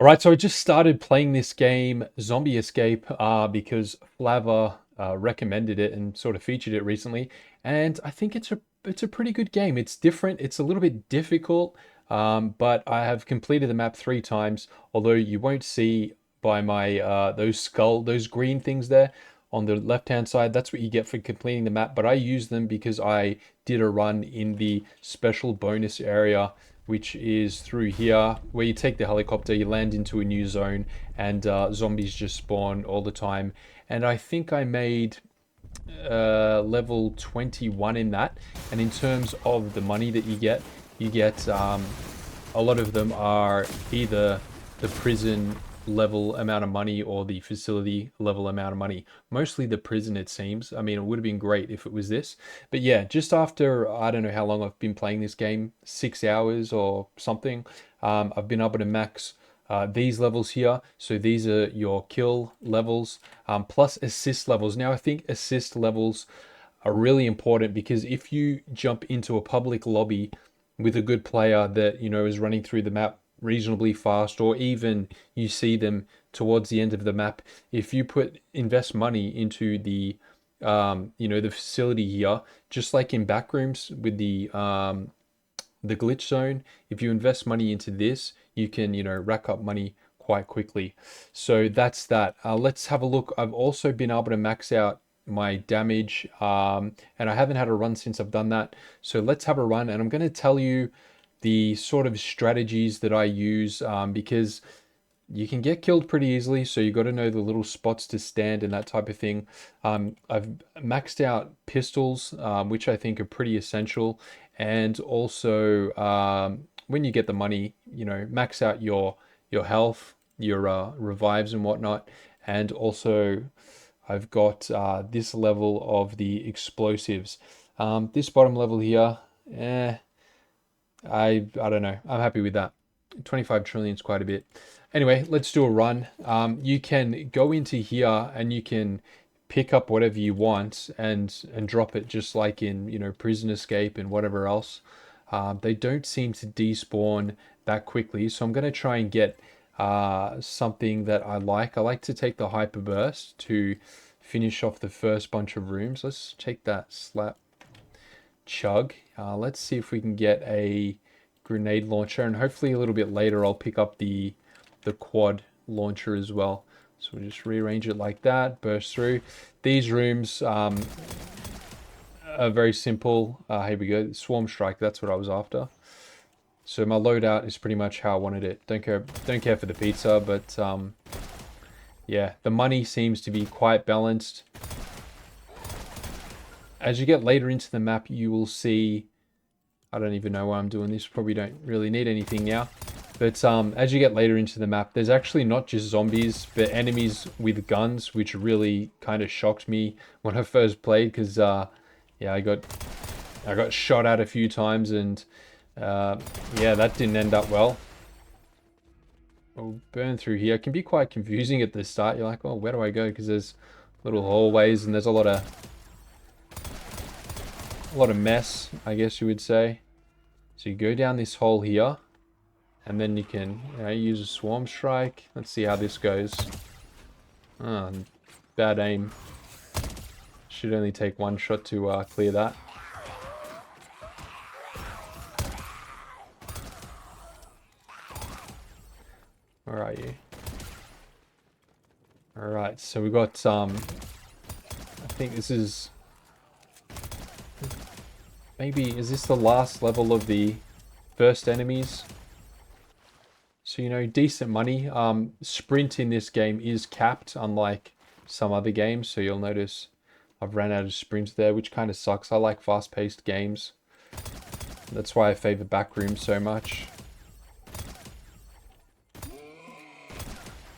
All right, so I just started playing this game, Zombie Escape, because Flava recommended it and sort of featured it recently, and I think it's a pretty good game. It's different. It's a little bit difficult, but I have completed the map 3 times. Although you won't see by my those green things there on the left-hand side. That's what you get for completing the map. But I use them because I did a run in the special bonus area, which is through here, where you take the helicopter, you land into a new zone, and zombies just spawn all the time. And I think I made level 21 in that. And in terms of the money that you get a lot of them are either the prison level amount of money or the facility level amount of money. Mostly the prison, it seems. I mean, it would have been great if it was this. But yeah, just after, I don't know how long I've been playing this game, 6 hours or something, I've been able to max these levels here. So these are your kill levels, plus assist levels. Now, I think assist levels are really important because if you jump into a public lobby with a good player that is running through the map reasonably fast, or even you see them towards the end of the map, if you invest money into the facility here, just like in backrooms with the glitch zone, if you invest money into this, you can rack up money quite quickly. So that's that. Let's have a look. I've also been able to max out my damage, and I haven't had a run since I've done that. So let's have a run, and I'm going to tell you the sort of strategies that I use, because you can get killed pretty easily, so you got to know the little spots to stand and that type of thing. I've maxed out pistols, which I think are pretty essential, and also when you get the money, max out your health, your revives and whatnot, and also I've got this level of the explosives. This bottom level here, I don't know. I'm happy with that. 25 trillion is quite a bit. Anyway, let's do a run. You can go into here and you can pick up whatever you want and drop it, just like in prison escape and whatever else. They don't seem to despawn that quickly, so I'm going to try and get something that I like. I like to take the hyper burst to finish off the first bunch of rooms. Let's take that slap chug. Let's see if we can get a grenade launcher, and hopefully a little bit later I'll pick up the quad launcher as well. So we'll just rearrange it like that, burst through. These rooms are very simple. Here we go, swarm strike, that's what I was after. So my loadout is pretty much how I wanted it. Don't care for the pizza, but yeah, the money seems to be quite balanced. As you get later into the map, you will see, I don't even know why I'm doing this, probably don't really need anything now. But as you get later into the map, there's actually not just zombies, but enemies with guns, which really kind of shocked me when I first played, because yeah, I got shot at a few times, and yeah, that didn't end up well. We'll burn through here. It can be quite confusing at the start. You're like, oh, where do I go? Because there's little hallways and there's a lot of mess, I guess you would say. So you go down this hole here, and then you can use a swarm strike. Let's see how this goes. Oh, bad aim. Should only take one shot to clear that. Where are you? Alright, so we got I think this is, maybe, is this the last level of the first enemies? So, decent money. Sprint in this game is capped, unlike some other games. So you'll notice I've ran out of sprint there, which kind of sucks. I like fast-paced games. That's why I favor backrooms so much.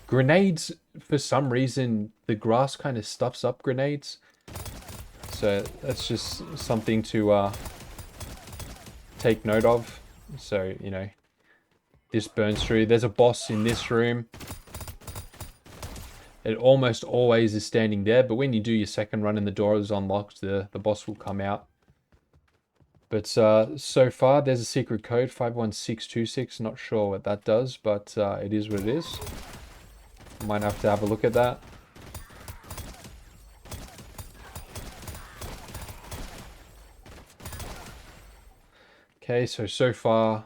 Grenades, for some reason, the grass kind of stuffs up grenades. So that's just something to take note of. So, this burns through. There's a boss in this room. It almost always is standing there, but when you do your second run and the door is unlocked, the boss will come out. But so far, there's a secret code, 51626. Not sure what that does, but it is what it is. Might have to have a look at that. Okay, so far,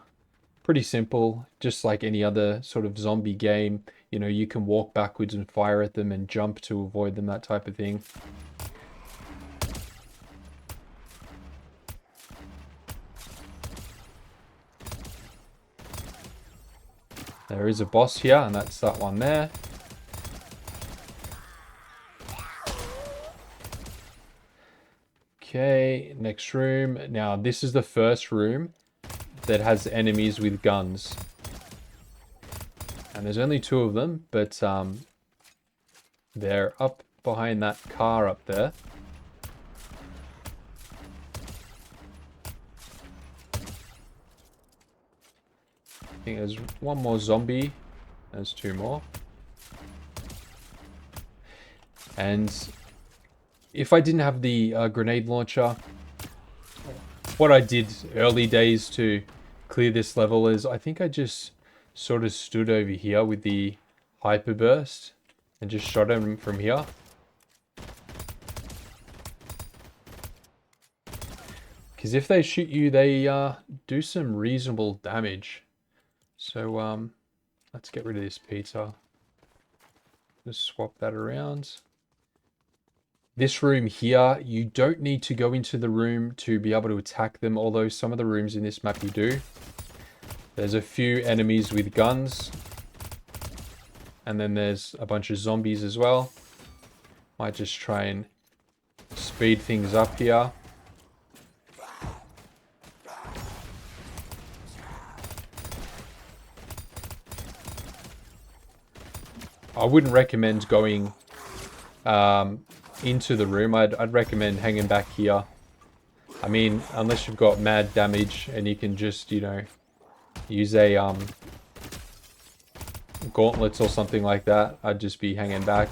pretty simple. Just like any other sort of zombie game. You know, you can walk backwards and fire at them and jump to avoid them, that type of thing. There is a boss here, and that's that one there. Okay, next room. Now, this is the first room that has enemies with guns. And there's only 2 of them, but they're up behind that car up there. I think there's 1 more zombie. There's 2 more. And if I didn't have the grenade launcher, what I did early days to clear this level is I think I just sort of stood over here with the hyper burst and just shot him from here. Because if they shoot you, they do some reasonable damage. So let's get rid of this pizza. Just swap that around. This room here, you don't need to go into the room to be able to attack them, although some of the rooms in this map you do. There's a few enemies with guns. And then there's a bunch of zombies as well. Might just try and speed things up here. I wouldn't recommend going into the room. I'd recommend hanging back here. I mean, unless you've got mad damage and you can just, you know, use a gauntlets or something like that, I'd just be hanging back.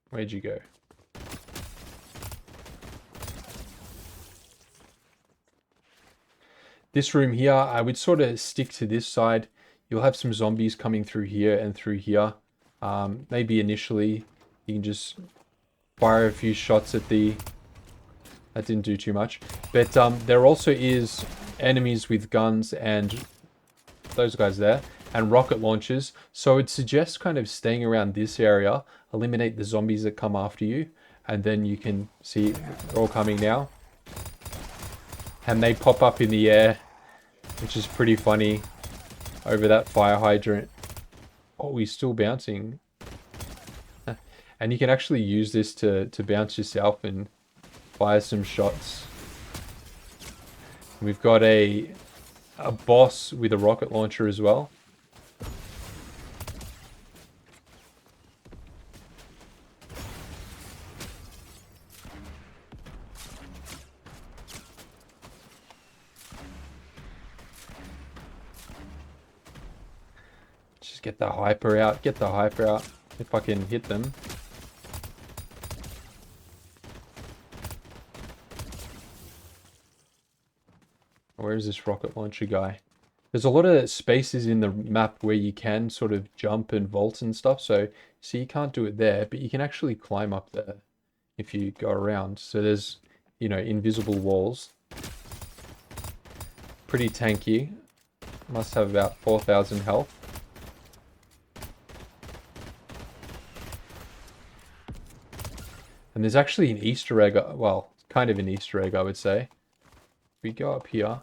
Where'd you go? This room here, I would sort of stick to this side. You'll have some zombies coming through here and through here. Maybe initially you can just fire a few shots at the... That didn't do too much. But there also is enemies with guns and those guys there. And rocket launchers. So I'd suggest kind of staying around this area. Eliminate the zombies that come after you. And then you can see they're all coming now. And they pop up in the air, which is pretty funny, over that fire hydrant. Oh, he's still bouncing. And you can actually use this to bounce yourself and fire some shots. We've got a boss with a rocket launcher as well. Get the hyper out, get the hyper out, if I can hit them. Where is this rocket launcher guy? There's a lot of spaces in the map where you can sort of jump and vault and stuff, so you can't do it there, but you can actually climb up there if you go around. So there's, you know, invisible walls. Pretty tanky. Must have about 4,000 health. And there's actually an Easter egg, well, kind of an Easter egg, I would say. If we go up here,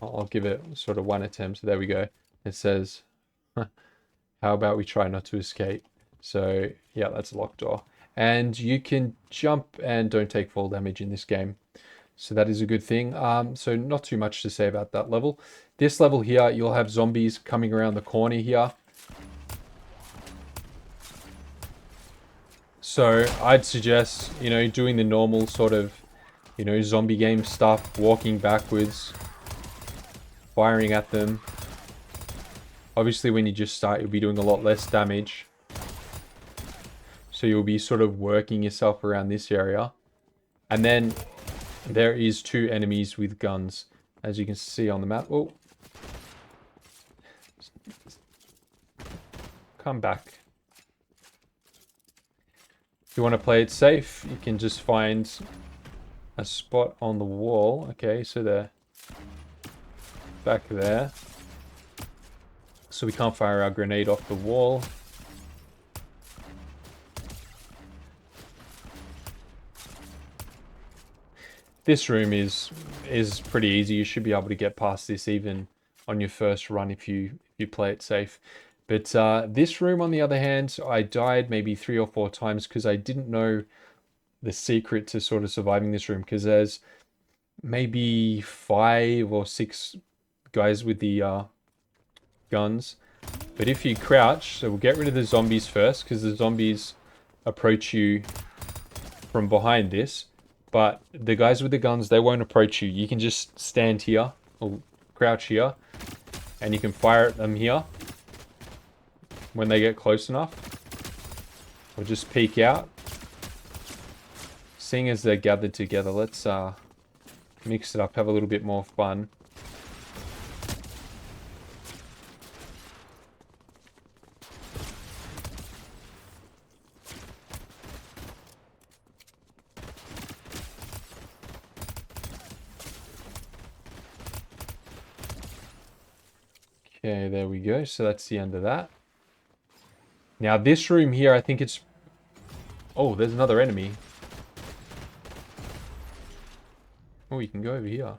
I'll give it sort of 1 attempt. So there we go. It says, how about we try not to escape? So yeah, that's a locked door. And you can jump and don't take fall damage in this game. So that is a good thing. So not too much to say about that level. This level here, you'll have zombies coming around the corner here. So I'd suggest, you know, doing the normal sort of, you know, zombie game stuff, walking backwards, firing at them. Obviously, when you just start, you'll be doing a lot less damage. So you'll be sort of working yourself around this area. And then there is 2 enemies with guns, as you can see on the map. Oh, come back. If you want to play it safe, you can just find a spot on the wall. Okay, so they're back there. So we can't fire our grenade off the wall. This room is pretty easy. You should be able to get past this even on your first run if you play it safe. But this room, on the other hand, I died maybe 3 or 4 times because I didn't know the secret to sort of surviving this room, because there's maybe 5 or 6 guys with the guns. But if you crouch, so we'll get rid of the zombies first, because the zombies approach you from behind this. But the guys with the guns, they won't approach you. You can just stand here or crouch here, and you can fire at them here when they get close enough. Or just peek out. Seeing as they're gathered together, let's mix it up, have a little bit more fun. Okay, there we go. So that's the end of that. Now this room here, I think it's... Oh, there's another enemy. Oh, you can go over here.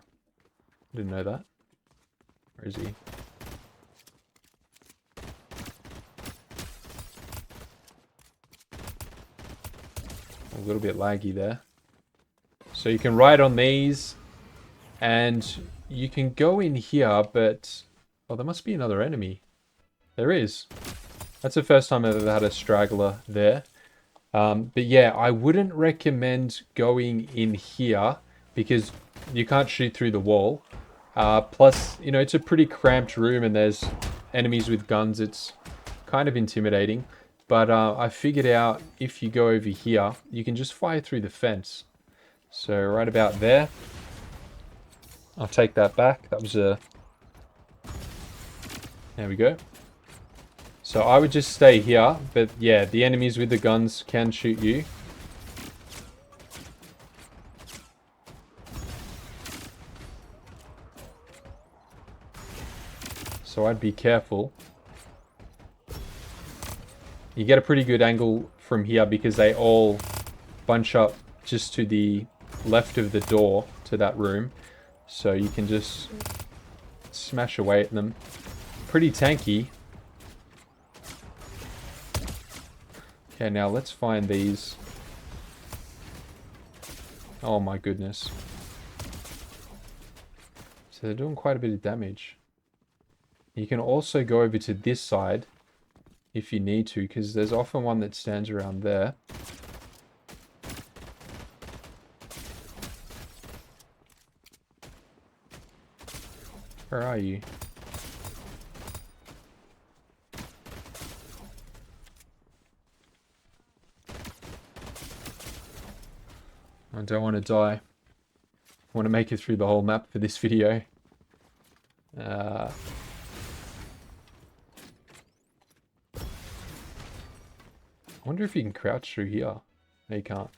Didn't know that. Where is he? A little bit laggy there. So you can ride on these, and you can go in here, but... Oh, there must be another enemy. There is. That's the first time I've ever had a straggler there. But yeah, I wouldn't recommend going in here because you can't shoot through the wall. Plus, you know, it's a pretty cramped room and there's enemies with guns. It's kind of intimidating. But I figured out if you go over here, you can just fire through the fence. So right about there. I'll take that back. That was a... There we go. So I would just stay here, but yeah, the enemies with the guns can shoot you. So I'd be careful. You get a pretty good angle from here because they all bunch up just to the left of the door to that room. So you can just smash away at them. Pretty tanky. Okay, now let's find these. Oh my goodness. So they're doing quite a bit of damage. You can also go over to this side if you need to, because there's often one that stands around there. Where are you? I don't want to die. I want to make it through the whole map for this video. I wonder if you can crouch through here. No, you can't.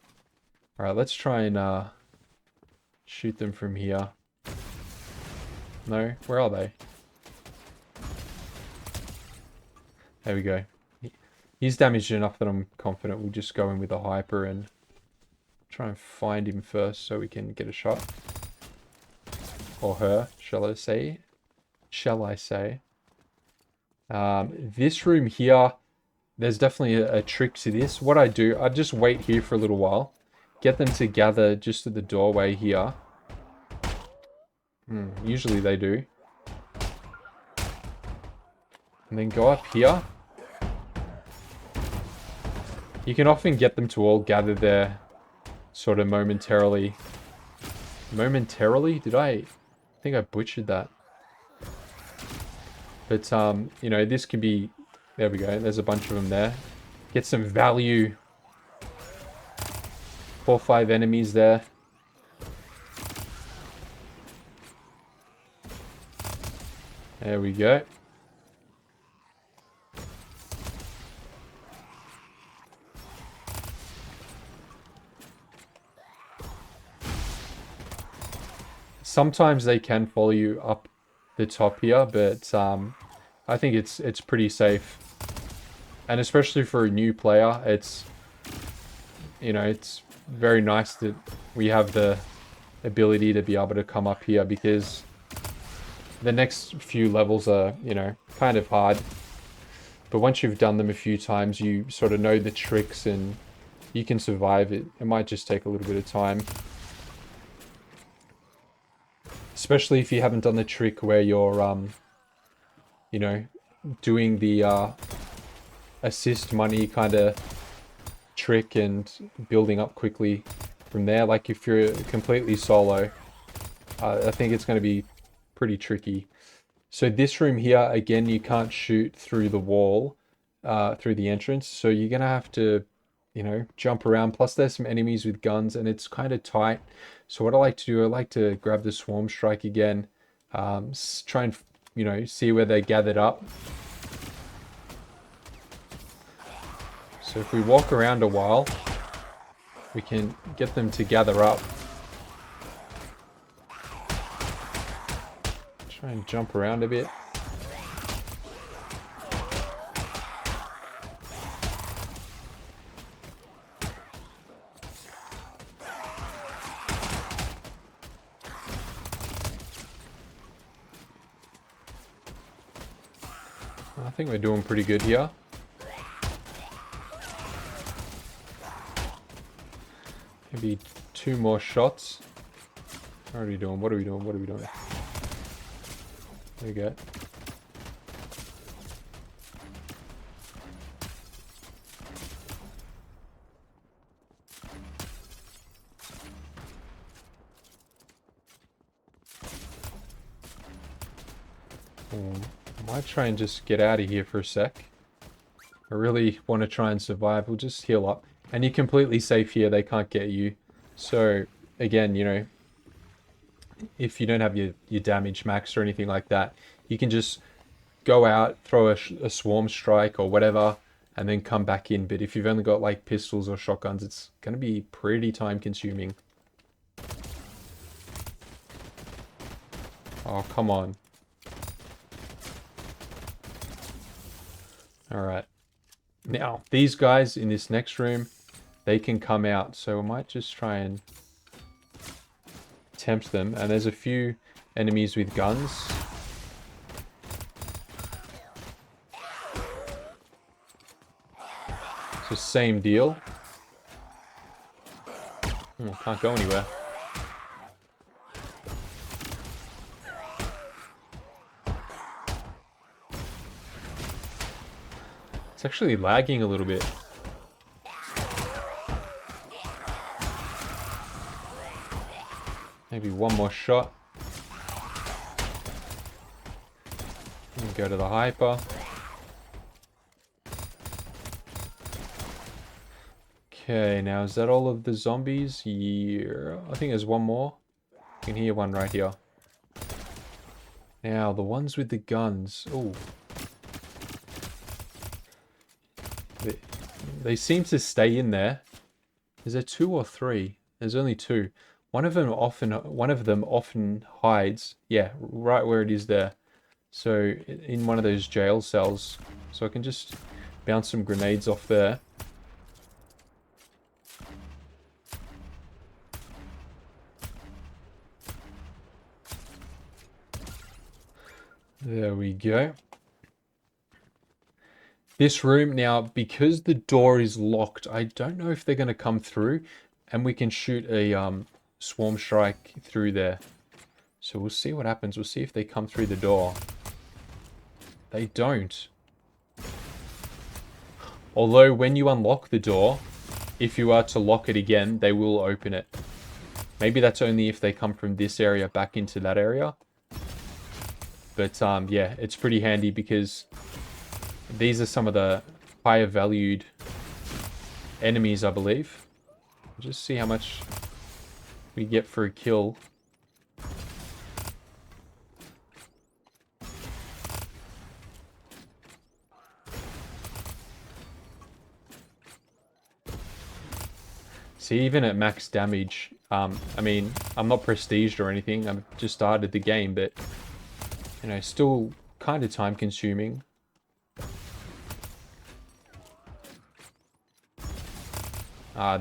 Alright, let's try and shoot them from here. No? Where are they? There we go. He's damaged enough that I'm confident we'll just go in with a hyper and try and find him first so we can get a shot. Or her, shall I say. This room here, there's definitely a trick to this. What I do, I just wait here for a little while. Get them to gather just at the doorway here. Usually they do. And then go up here. You can often get them to all gather there sort of momentarily. Momentarily? I think I butchered that. But, you know, this can be... There we go. There's a bunch of them there. Get some value 4 or 5 enemies there. There we go. Sometimes they can follow you up the top here, but I think it's pretty safe. And especially for a new player, it's, you know, it's very nice that we have the ability to be able to come up here, because the next few levels are, you know, kind of hard. But once you've done them a few times, you sort of know the tricks and you can survive it. It might just take a little bit of time. Especially if you haven't done the trick where you're, you know, doing the assist money kind of trick and building up quickly from there. Like if you're completely solo, I think it's going to be pretty tricky. So this room here, again, you can't shoot through the wall, through the entrance. So you're going to have to, you know, jump around. Plus there's some enemies with guns and it's kind of tight. So what I like to do, I like to grab the swarm strike again, try and, you know, see where they're gathered up. So if we walk around a while, we can get them to gather up. Try and jump around a bit. I think we're doing pretty good here. Maybe 2 more shots. What are we doing? What are we doing? What are we doing? There we go. I might try and just get out of here for a sec. I really want to try and survive. We'll just heal up. And you're completely safe here. They can't get you. So, again, you know, if you don't have your damage max or anything like that, you can just go out, throw a swarm strike or whatever, and then come back in. But if you've only got like pistols or shotguns, it's going to be pretty time consuming. Oh, come on. Alright. Now, these guys in this next room, they can come out. So I might just try and tempt them. And there's a few enemies with guns. So same deal. Oh, can't go anywhere. It's actually lagging a little bit. Maybe one more shot. And go to the hyper. Okay, now is that all of the zombies? Yeah, I think there's one more. You can hear one right here. Now, the ones with the guns. Oh. They seem to stay in there. Is there 2 or 3? There's only 2. One of them often hides. Yeah, right where it is there. So in one of those jail cells. So I can just bounce some grenades off there. There we go. This room now, because the door is locked, I don't know if they're going to come through, and we can shoot a swarm strike through there. So we'll see what happens. We'll see if they come through the door. They don't. Although when you unlock the door, if you are to lock it again, they will open it. Maybe that's only if they come from this area back into that area. But yeah, it's pretty handy because these are some of the higher valued enemies, I believe. Just see how much we get for a kill. See, even at max damage, I mean, I'm not prestiged or anything. I've just started the game, but, you know, still kind of time consuming.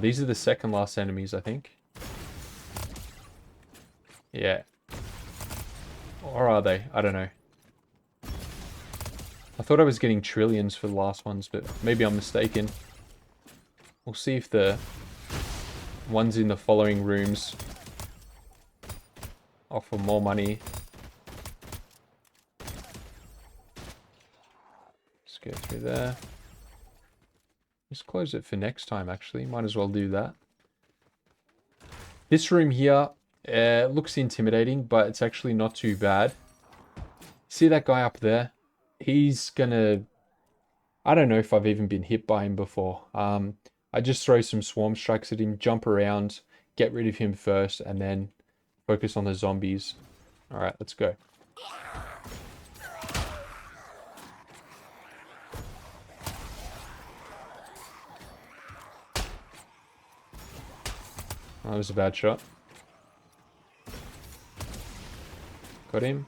These are the second last enemies, I think. Yeah. Or are they? I don't know. I thought I was getting trillions for the last ones, but maybe I'm mistaken. We'll see if the ones in the following rooms offer more money. Let's go through there. Let's close it for next time, actually. Might as well do that. This room here looks intimidating, but it's actually not too bad. See that guy up there? He's gonna... I don't know if I've even been hit by him before. I just throw some swarm strikes at him, jump around, get rid of him first, and then focus on the zombies. Alright, let's go. That was a bad shot. Got him.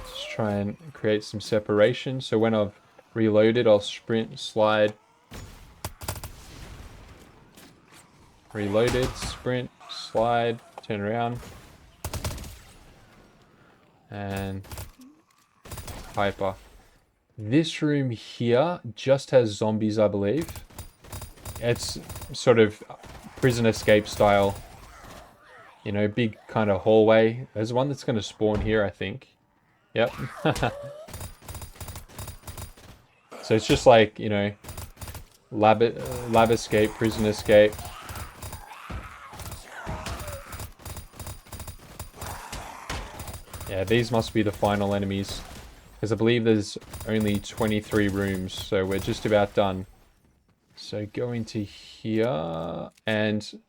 Just try and create some separation. So when I've reloaded, I'll sprint, slide. Reloaded, sprint, slide, turn around. And hyper. This room here just has zombies, I believe. It's sort of prison escape style. You know, big kind of hallway. There's one that's going to spawn here, I think. Yep. So it's just like, you know, lab escape, prison escape. Yeah, these must be the final enemies. Because I believe there's only 23 rooms, so we're just about done. So go into here, and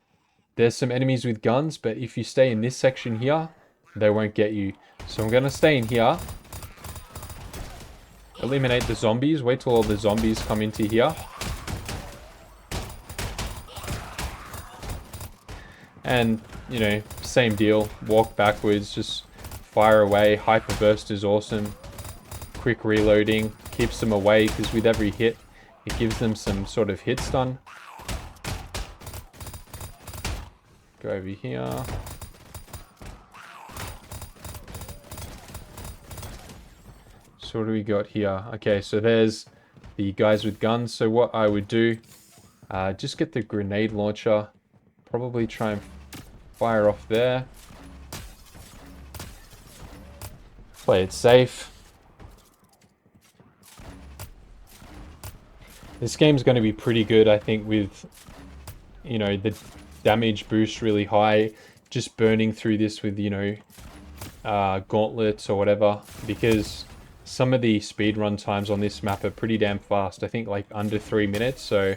there's some enemies with guns, but if you stay in this section here, they won't get you. So I'm going to stay in here. Eliminate the zombies. Wait till all the zombies come into here. And, you know, same deal. Walk backwards, just fire away. Hyper burst is awesome. Quick reloading. Keeps them away, because with every hit, it gives them some sort of hit stun. Go over here. So what do we got here? Okay, so there's the guys with guns. So what I would do, just get the grenade launcher. Probably try and fire off there. Play it safe. This game's going to be pretty good, I think, with, you know, the damage boost really high. Just burning through this with, you know, gauntlets or whatever. Because some of the speedrun times on this map are pretty damn fast. I think like under 3 minutes. So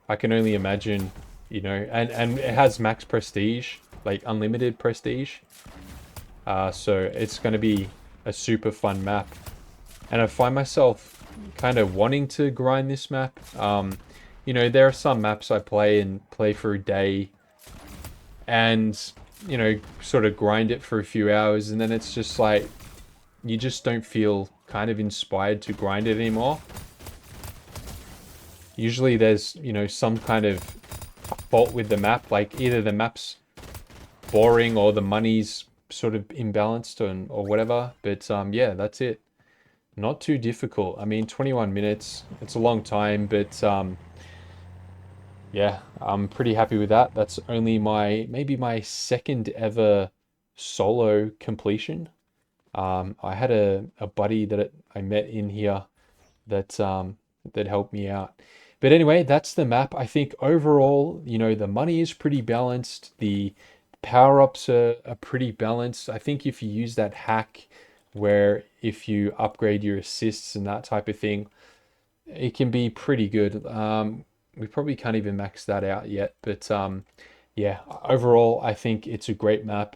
I can only imagine, you know, and it has max prestige, like unlimited prestige. So it's going to be a super fun map. And I find myself kind of wanting to grind this map. You know, there are some maps I play for a day and, you know, sort of grind it for a few hours, and then it's just like, you just don't feel kind of inspired to grind it anymore. Usually there's, you know, some kind of fault with the map, like either the map's boring or the money's sort of imbalanced or whatever. But yeah, that's it. Not too difficult. I mean, 21 minutes, it's a long time, but yeah, I'm pretty happy with that. That's only maybe my second ever solo completion. I had a buddy that I met in here that that helped me out. But anyway, that's the map. I think overall, you know, the money is pretty balanced. The power-ups are pretty balanced. I think if you use that hack where if you upgrade your assists and that type of thing, it can be pretty good. We probably can't even max that out yet, but yeah, overall, I think it's a great map.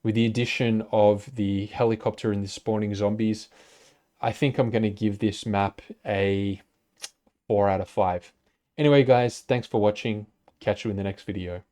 With the addition of the helicopter and the spawning zombies, I think I'm going to give this map a 4 out of 5. Anyway, guys, thanks for watching. Catch you in the next video.